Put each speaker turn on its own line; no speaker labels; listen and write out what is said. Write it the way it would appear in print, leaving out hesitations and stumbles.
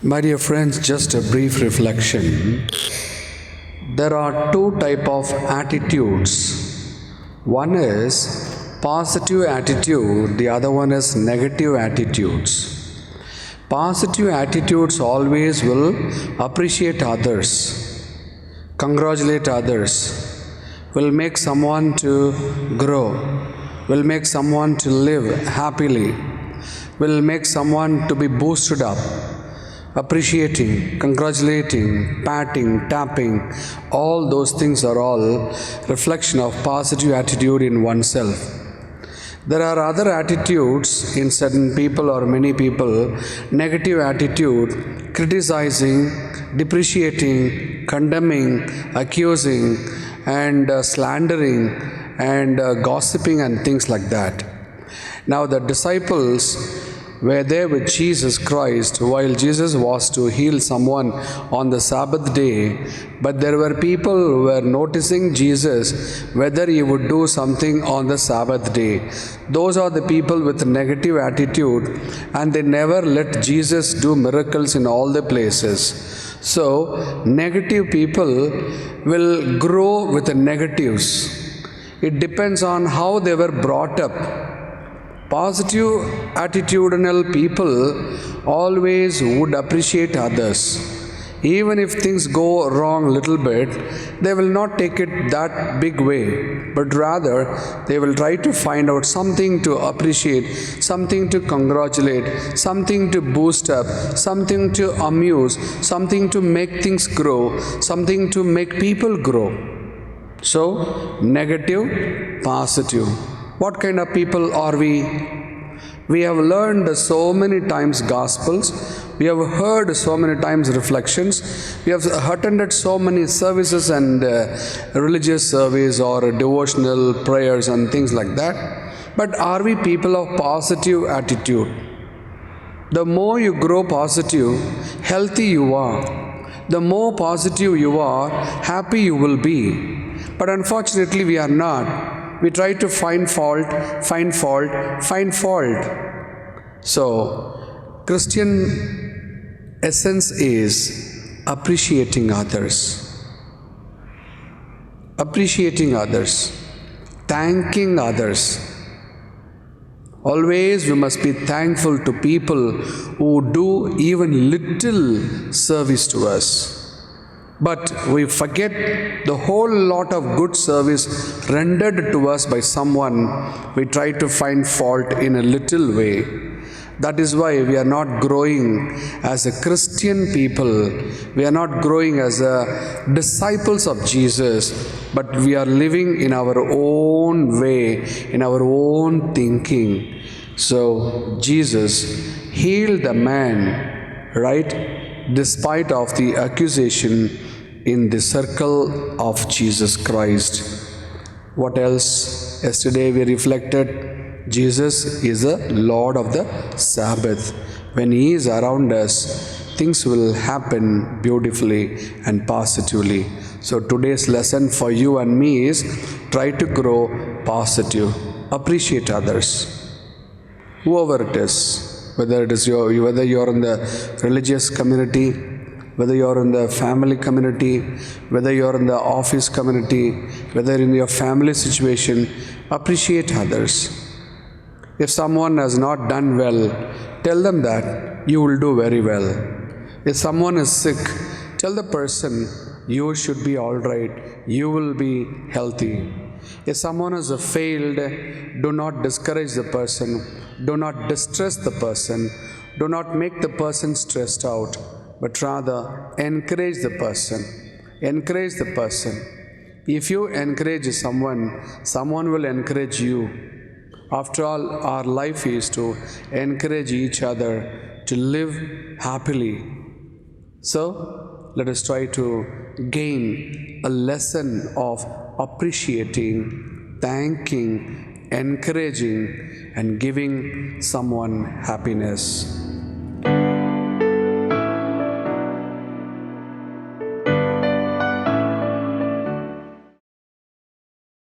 My dear friends, just a brief reflection. There are two type of attitudes. One is positive attitude, the other one is negative attitudes. Positive attitudes always will appreciate others, congratulate others, will make someone to grow, will make someone to live happily, will make someone to be boosted up. Appreciating, congratulating, patting, tapping, all those things are all reflection of positive attitude in oneself. There are other attitudes in certain people or many people, negative attitude, criticizing, depreciating, condemning, accusing, and slandering, and gossiping and things like that. Now the disciples were there with Jesus Christ while Jesus was to heal someone on the Sabbath day, but there were people who were noticing Jesus whether he would do something on the Sabbath day. Those are the people with negative attitude, and they never let Jesus do miracles in all the places. So, negative people will grow with the negatives. It depends on how they were brought up. Positive attitudinal people always would appreciate others. Even if things go wrong a little bit, they will not take it that big way, but rather they will try to find out something to appreciate, something to congratulate, something to boost up, something to amuse, something to make things grow, something to make people grow. So, negative, positive. What kind of people are we? We have learned so many times Gospels, we have heard so many times reflections, we have attended so many services and religious service or devotional prayers and things like that. But are we people of positive attitude? The more you grow positive, healthy you are. The more positive you are, happy you will be. But unfortunately we are not. We try to find fault. So, Christian essence is appreciating others, thanking others. Always we must be thankful to people who do even little service to us. But we forget the whole lot of good service rendered to us by someone. We try to find fault in a little way. That is why we are not growing as a Christian people. We are not growing as disciples of Jesus, but we are living in our own way, in our own thinking. So Jesus healed the man, right? Despite of the accusation in the circle of Jesus Christ. What else? Yesterday we reflected Jesus is the Lord of the Sabbath. When He is around us, things will happen beautifully and positively. So today's lesson for you and me is try to grow positive. Appreciate others. Whoever it is, whether you're in the religious community, whether you're in the family community, whether you're in the office community, whether in your family situation, appreciate others. If someone has not done well, tell them that you will do very well. If someone is sick, tell the person you should be all right, you will be healthy. If someone has failed, do not discourage the person, do not distress the person, do not make the person stressed out, but rather encourage the person. Encourage the person. If you encourage someone, someone will encourage you. After all, our life is to encourage each other to live happily. So, let us try to gain a lesson of appreciating, thanking, encouraging, and giving someone happiness.